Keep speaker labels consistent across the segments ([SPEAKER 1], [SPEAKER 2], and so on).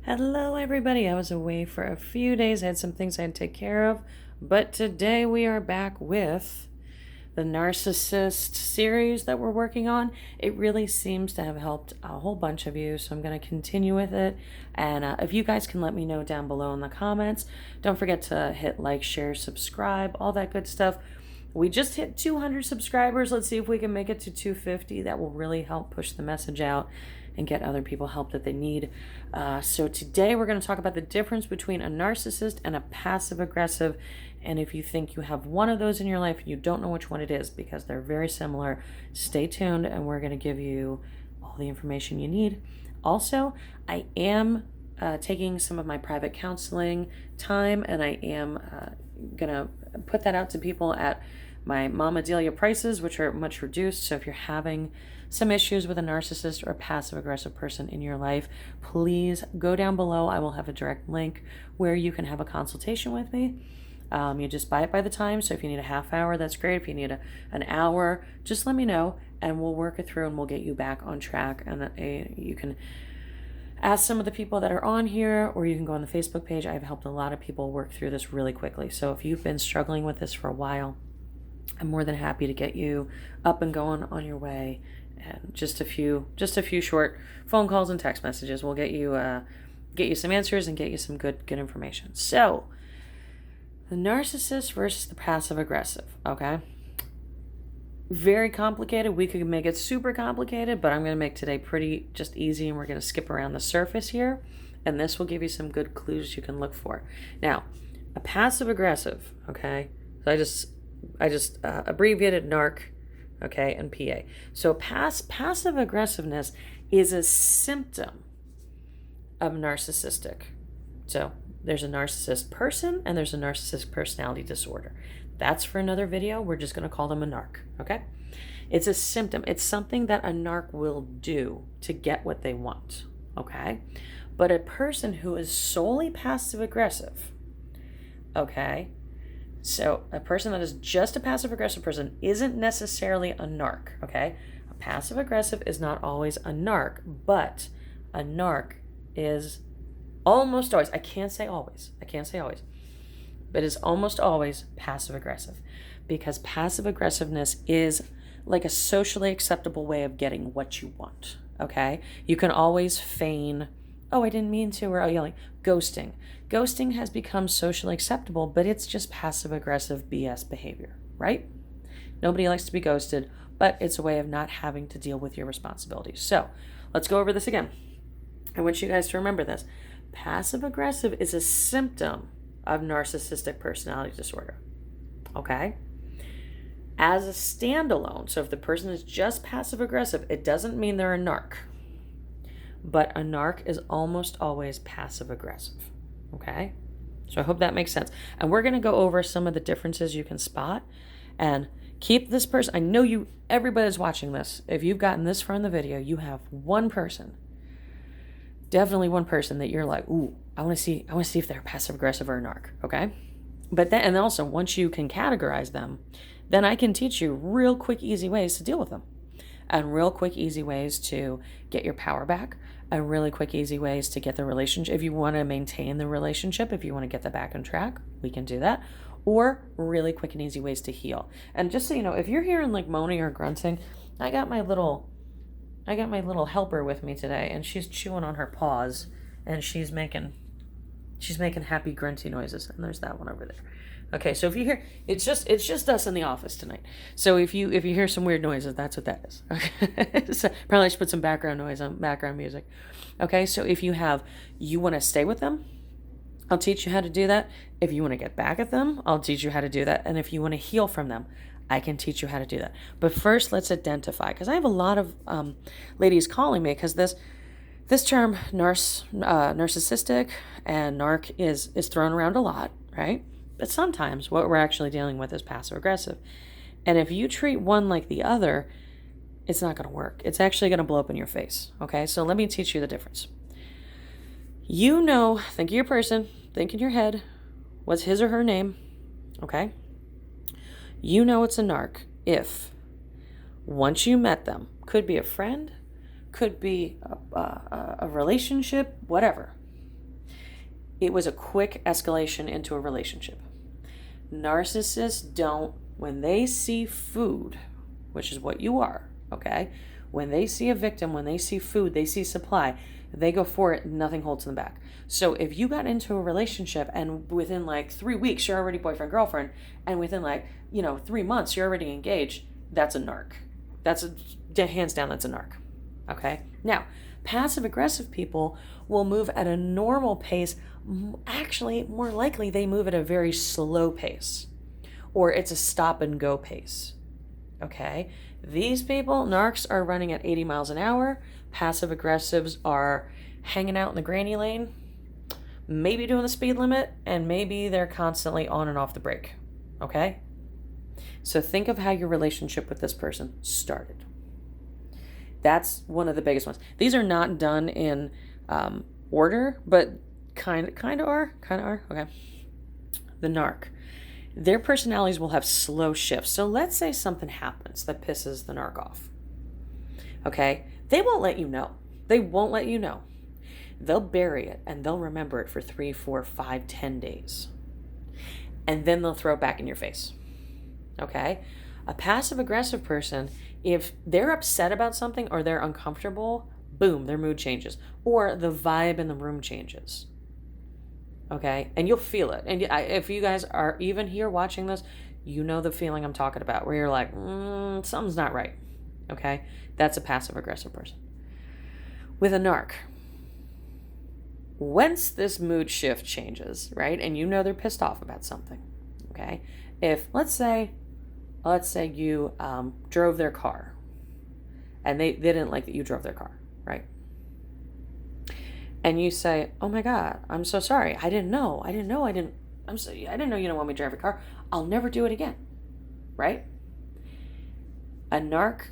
[SPEAKER 1] Hello, everybody. I was away for a few days. I had some things I had to take care of, but today we are back with the Narcissist series that we're working on. It really seems to have helped a whole bunch of you, so I'm going to continue with it. And if you guys can let me know down below in the comments, don't forget to hit like, share, subscribe, all that good stuff. We just hit 200 subscribers. Let's see if we can make it to 250. That will really help push the message out and get other people help that they need. So today we're going to talk about the difference between a narcissist and a passive aggressive. And if you think you have one of those in your life and you don't know which one it is because they're very similar, stay tuned and we're going to give you all the information you need. Also, I am taking some of my private counseling time, and I am going to put that out to people at my Moma Delia prices, which are much reduced. So if you're having some issues with a narcissist or a passive aggressive person in your life, please go down below. I will have a direct link where you can have a consultation with me. You just buy it by the time. So if you need a half hour, that's great. If you need an hour, just let me know and we'll work it through and we'll get you back on track. And you can ask some of the people that are on here, or you can go on the Facebook page. I've helped a lot of people work through this really quickly. So if you've been struggling with this for a while, I'm more than happy to get you up and going on your way. And just a few short phone calls and text messages will get you some answers and get you some good information. So, the narcissist versus the passive aggressive. Okay, very complicated. We could make it super complicated, but I'm going to make today pretty just easy, and we're going to skip around the surface here, and this will give you some good clues you can look for. Now, a passive aggressive. Okay, so I just abbreviated NARC, okay, and PA. So passive aggressiveness is a symptom of narcissistic. So there's a narcissist person and there's a narcissistic personality disorder. That's for another video. We're just going to call them a NARC, okay? It's a symptom. It's something that a NARC will do to get what they want, okay? But a person who is solely passive aggressive, okay? So a person that is just a passive-aggressive person isn't necessarily a NARC, okay? A passive-aggressive is not always a NARC, but a NARC is almost always, I can't say always, but it's almost always passive-aggressive, because passive-aggressiveness is like a socially acceptable way of getting what you want, okay? You can always feign, oh, I didn't mean to, or yelling. Ghosting. Ghosting has become socially acceptable, but it's just passive-aggressive BS behavior, right? Nobody likes to be ghosted, but it's a way of not having to deal with your responsibilities. So let's go over this again. I want you guys to remember this. Passive-aggressive is a symptom of narcissistic personality disorder, okay? As a standalone, so if the person is just passive-aggressive, it doesn't mean they're a NARC. But a NARC is almost always passive-aggressive, okay? So I hope that makes sense. And we're going to go over some of the differences you can spot and keep this person. I know everybody's watching this. If you've gotten this far in the video, you have one person, definitely one person that you're like, ooh, I want to see if they're passive-aggressive or a NARC, okay? But then, and also once you can categorize them, then I can teach you real quick, easy ways to deal with them. And real quick, easy ways to get your power back, and really quick, easy ways to get the relationship. If you want to maintain the relationship, if you want to get that back on track, we can do that. Or really quick and easy ways to heal. And just so you know, if you're hearing like moaning or grunting, I got my little helper with me today, and she's chewing on her paws, and she's making happy grunty noises. And there's that one over there. Okay, so if you hear, it's just us in the office tonight. So if you hear some weird noises, that's what that is. Okay, so probably I should put some background noise on, background music. Okay, so if you want to stay with them, I'll teach you how to do that. If you want to get back at them, I'll teach you how to do that. And if you want to heal from them, I can teach you how to do that. But first, let's identify, because I have a lot of ladies calling me because this term narcissistic and NARC is thrown around a lot, right? But sometimes what we're actually dealing with is passive-aggressive. And if you treat one like the other, it's not going to work. It's actually going to blow up in your face, okay? So let me teach you the difference. Think of your person, think in your head, what's his or her name, okay? You know it's a NARC if once you met them, could be a friend, could be a relationship, whatever, it was a quick escalation into a relationship. Narcissists don't, when they see food, which is what you are, okay? When they see a victim, when they see food, they see supply, they go for it, nothing holds them back. So if you got into a relationship and within like 3 weeks, you're already boyfriend, girlfriend, and within like, 3 months, you're already engaged, that's a narc. Hands down, that's a narc, okay? Now, passive-aggressive people will move at a normal pace. Actually, more likely, they move at a very slow pace, or it's a stop-and-go pace, okay? These people, narcs, are running at 80 miles an hour. Passive-aggressives are hanging out in the granny lane, maybe doing the speed limit, and maybe they're constantly on and off the brake, okay? So think of how your relationship with this person started. That's one of the biggest ones. These are not done in order, but kind of are. Okay. The narc. Their personalities will have slow shifts. So let's say something happens that pisses the narc off. Okay? They won't let you know. They'll bury it and they'll remember it for 3, 4, 5, 10 days. And then they'll throw it back in your face. Okay? A passive-aggressive person, if they're upset about something or they're uncomfortable, boom, their mood changes. Or the vibe in the room changes. Okay? And you'll feel it. And if you guys are even here watching this, you know the feeling I'm talking about, where you're like, something's not right. Okay? That's a passive-aggressive person. With a narc, once this mood shift changes, right, and you know they're pissed off about something, okay? If, let's say you drove their car, and they didn't like that you drove their car, right? And you say, oh my God, I'm so sorry. I didn't know you don't want me to drive your car. I'll never do it again, right? A narc,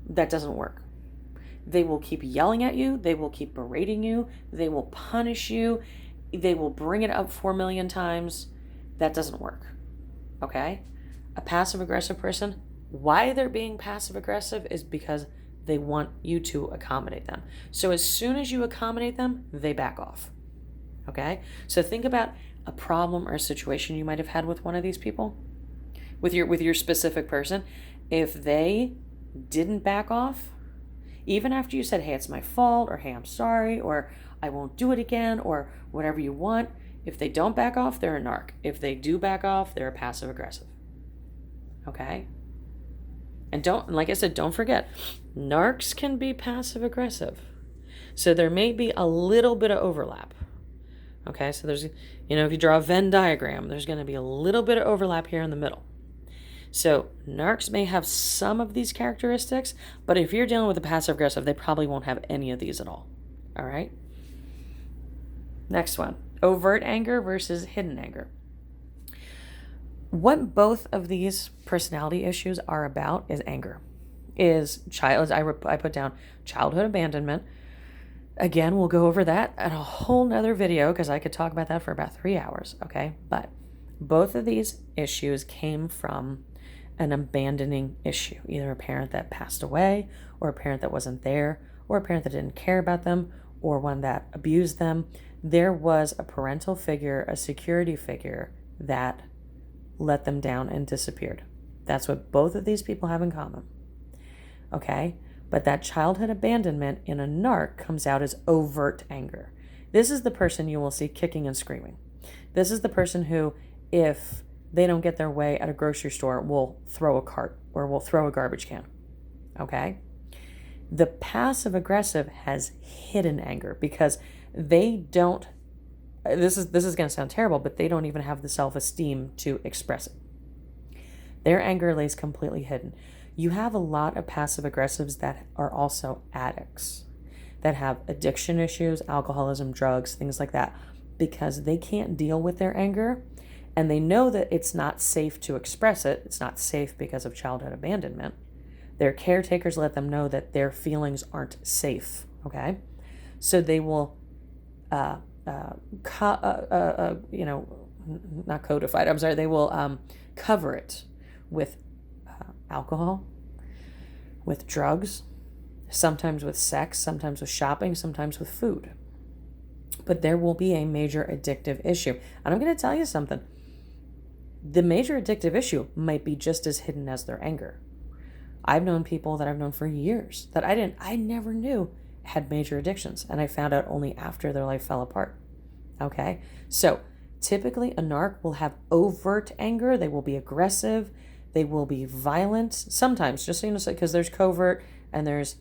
[SPEAKER 1] that doesn't work. They will keep yelling at you. They will keep berating you. They will punish you. They will bring it up 4 million times. That doesn't work, okay? A passive-aggressive person, why they're being passive-aggressive is because they want you to accommodate them. So as soon as you accommodate them, they back off, okay? So think about a problem or a situation you might have had with one of these people, with your specific person. If they didn't back off, even after you said, hey, it's my fault, or hey, I'm sorry, or I won't do it again, or whatever you want, if they don't back off, they're a narc. If they do back off, they're a passive-aggressive. Okay? And like I said, don't forget, narcs can be passive-aggressive. So there may be a little bit of overlap. Okay? So there's, if you draw a Venn diagram, there's going to be a little bit of overlap here in the middle. So narcs may have some of these characteristics, but if you're dealing with a passive-aggressive, they probably won't have any of these at all. All right? Next one. Overt anger versus hidden anger. What both of these personality issues are about is anger. I put down childhood abandonment. Again, we'll go over that in a whole nother video because I could talk about that for about 3 hours, okay? But both of these issues came from an abandoning issue, either a parent that passed away, or a parent that wasn't there, or a parent that didn't care about them, or one that abused them. There was a parental figure, a security figure that let them down and disappeared. That's what both of these people have in common. Okay? But that childhood abandonment in a narc comes out as overt anger. This is the person you will see kicking and screaming. This is the person who, if they don't get their way at a grocery store, will throw a cart or will throw a garbage can. Okay? The passive-aggressive has hidden anger because they don't, this is going to sound terrible, but they don't even have the self-esteem to express it. Their anger lays completely hidden. You have a lot of passive-aggressives that are also addicts, that have addiction issues, alcoholism, drugs, things like that, because they can't deal with their anger, and they know that it's not safe to express it. It's not safe because of childhood abandonment. Their caretakers let them know that their feelings aren't safe, okay? So they will, not codified, I'm sorry, they will cover it with alcohol, with drugs, sometimes with sex, sometimes with shopping, sometimes with food. But there will be a major addictive issue. And I'm going to tell you something. The major addictive issue might be just as hidden as their anger. I've known people that I've known for years that I never knew had major addictions. And I found out only after their life fell apart. Okay? So typically a narc will have overt anger. They will be aggressive. They will be violent. Sometimes, just so you know, because there's covert and there's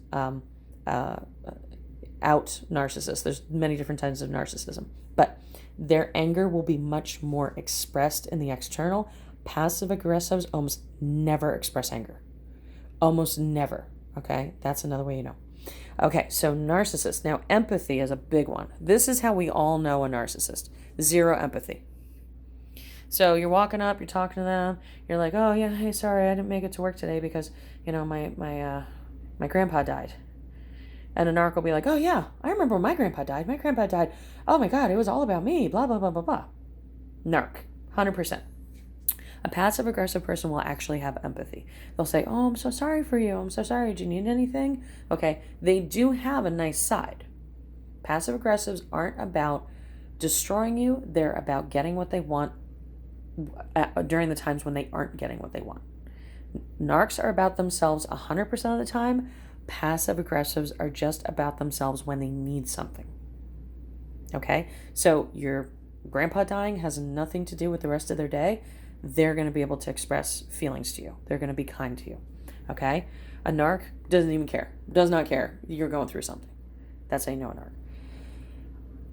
[SPEAKER 1] out narcissists. There's many different types of narcissism. But their anger will be much more expressed in the external. Passive aggressives almost never express anger. Almost never. Okay? That's another way you know. Okay, so narcissist. Now, empathy is a big one. This is how we all know a narcissist. Zero empathy. So you're walking up, you're talking to them, you're like, oh yeah, hey, sorry, I didn't make it to work today because, my grandpa died. And a narc will be like, oh yeah, I remember when my grandpa died. My grandpa died. Oh my God, it was all about me, blah, blah, blah, blah, blah. Narc, 100%. A passive-aggressive person will actually have empathy. They'll say, oh, I'm so sorry for you. I'm so sorry. Do you need anything? Okay, they do have a nice side. Passive-aggressives aren't about destroying you. They're about getting what they want during the times when they aren't getting what they want. Narcs are about themselves 100% of the time. Passive-aggressives are just about themselves when they need something. Okay, so your grandpa dying has nothing to do with the rest of their day. They're going to be able to express feelings to you. They're going to be kind to you. Okay? A narc doesn't even care. Does not care. You're going through something. That's how you know a narc.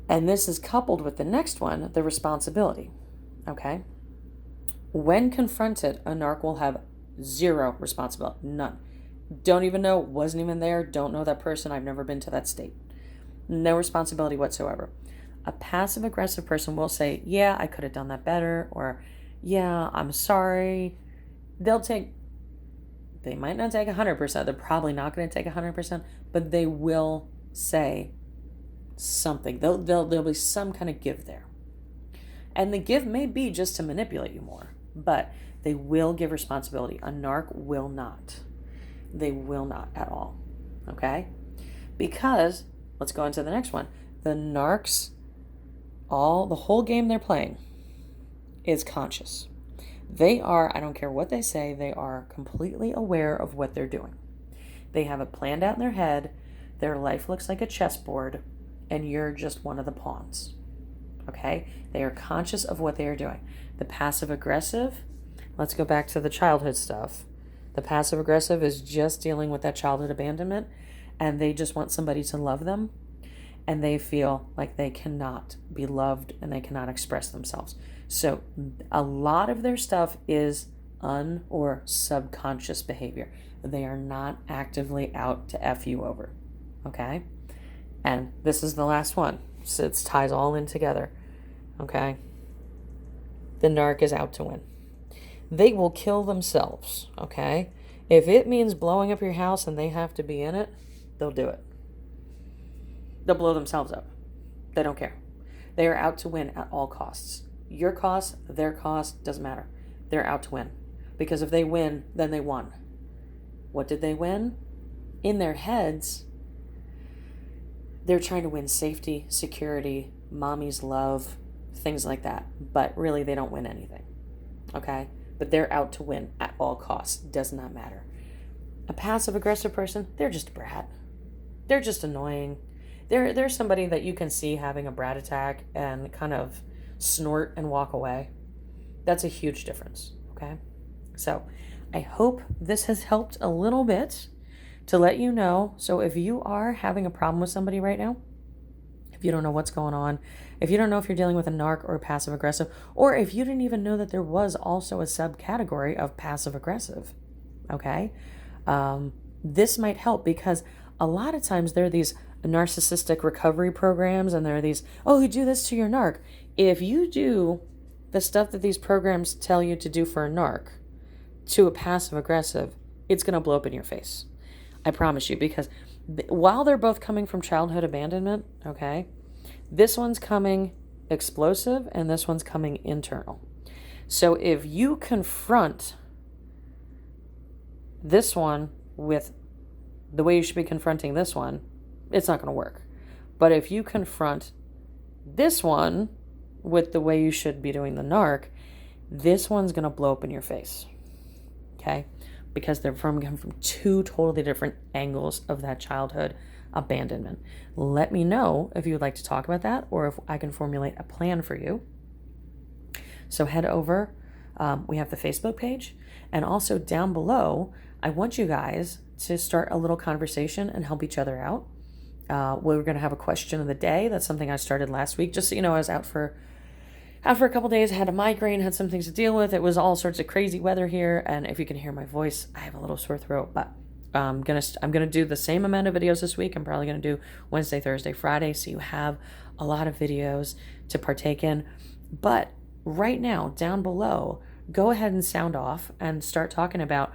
[SPEAKER 1] And this is coupled with the next one, the responsibility. Okay? When confronted, a narc will have zero responsibility. None. Don't even know, wasn't even there, don't know that person, I've never been to that state. No responsibility whatsoever. A passive-aggressive person will say, yeah, I could have done that better, or yeah, I'm sorry. They might not take 100%. They're probably not going to take 100%, but they will say something. There'll be some kind of give there. And the give may be just to manipulate you more, but they will give responsibility. A narc will not. They will not at all. Okay? Because, let's go into the next one. The narcs, the whole game they're playing is conscious. They are, I don't care what they say, they are completely aware of what they're doing. They have it planned out in their head. Their life looks like a chessboard, and you're just one of the pawns. Okay? They are conscious of what they are doing. The passive-aggressive, let's go back to the childhood stuff. The passive-aggressive is just dealing with that childhood abandonment, and they just want somebody to love them, and they feel like they cannot be loved and they cannot express themselves. So a lot of their stuff is or subconscious behavior. They are not actively out to F you over. Okay? And this is the last one. So it ties all in together. Okay? The narc is out to win. They will kill themselves. Okay? If it means blowing up your house and they have to be in it, they'll do it. They'll blow themselves up. They don't care. They are out to win at all costs. Your cost, their cost, doesn't matter. They're out to win. Because if they win, then they won. What did they win? In their heads, they're trying to win safety, security, mommy's love, things like that. But really, they don't win anything. Okay? But they're out to win at all costs. Does not matter. A passive-aggressive person, they're just a brat. They're just annoying. They're somebody that you can see having a brat attack and kind of snort and walk away. That's a huge difference, okay? So I hope this has helped a little bit to let you know. So if you are having a problem with somebody right now, if you don't know what's going on, if you don't know if you're dealing with a narc or a passive-aggressive, or if you didn't even know that there was also a subcategory of passive-aggressive, okay? This might help because a lot of times there are these narcissistic recovery programs and there are these, oh, you do this to your narc. If you do the stuff that these programs tell you to do for a narc to a passive-aggressive, it's going to blow up in your face. I promise you, because while they're both coming from childhood abandonment, okay, this one's coming explosive and this one's coming internal. So if you confront this one with the way you should be confronting this one, it's not going to work. But if you confront This one, with the way you should be doing the narc, this one's going to blow up in your face. Okay? Because they're from two totally different angles of that childhood abandonment. Let me know if you would like to talk about that, or if I can formulate a plan for you. So head over. We have the Facebook page, and also down below, I want you guys to start a little conversation and help each other out. We're going to have a question of the day. That's something I started last week. Just so you know, I was out for a couple days. I had a migraine, had some things to deal with. It was all sorts of crazy weather here, and if you can hear my voice, I have a little sore throat. But I'm gonna do the same amount of videos this week. I'm probably gonna do Wednesday, Thursday, Friday, so you have a lot of videos to partake in. But right now, down below, go ahead and sound off and start talking about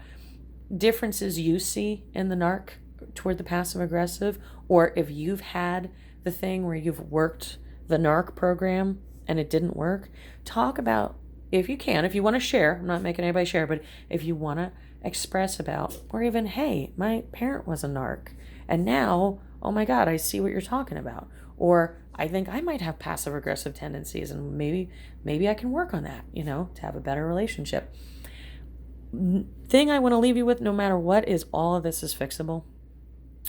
[SPEAKER 1] differences you see in the narc toward the passive aggressive, or if you've had the thing where you've worked the narc program and it didn't work. Talk about, if you can, if you want to share, I'm not making anybody share, but if you want to express about, or even, hey, my parent was a narc and now, oh my God, I see what you're talking about. Or I think I might have passive aggressive tendencies, and maybe I can work on that, to have a better relationship. Thing I want to leave you with, no matter what, is all of this is fixable.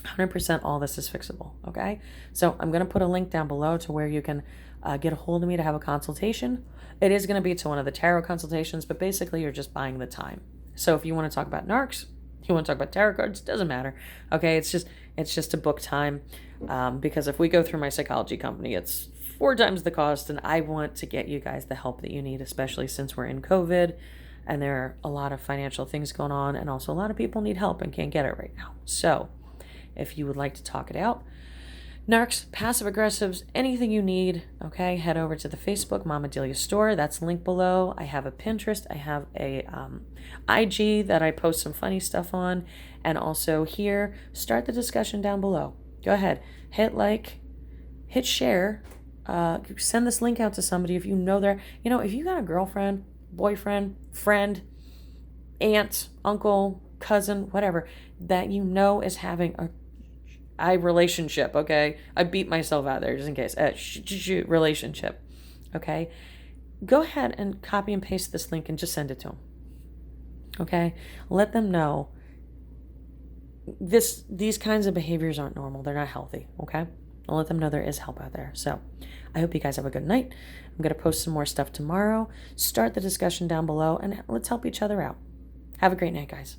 [SPEAKER 1] 100% all this is fixable. Okay. So I'm going to put a link down below to where you can get a hold of me to have a consultation. It is going to be to one of the tarot consultations, but basically you're just buying the time. So if you want to talk about narcs, you want to talk about tarot cards, doesn't matter. Okay. It's just a book time. Because if we go through my psychology company, it's 4 times the cost, and I want to get you guys the help that you need, especially since we're in COVID and there are a lot of financial things going on, and also a lot of people need help and can't get it right now. So if you would like to talk it out, narcs, passive aggressives, anything you need, okay, head over to the Facebook Moma Delia store. That's linked below. I have a Pinterest. I have a IG that I post some funny stuff on. And also here, start the discussion down below. Go ahead, hit like, hit share, send this link out to somebody if you know if you got a girlfriend, boyfriend, friend, aunt, uncle, cousin, whatever, that is having a relationship, okay? I beat myself out there just in case. Relationship, okay? Go ahead and copy and paste this link and just send it to them, okay? Let them know these kinds of behaviors aren't normal. They're not healthy, okay? I'll let them know there is help out there. So I hope you guys have a good night. I'm going to post some more stuff tomorrow. Start the discussion down below, and let's help each other out. Have a great night, guys.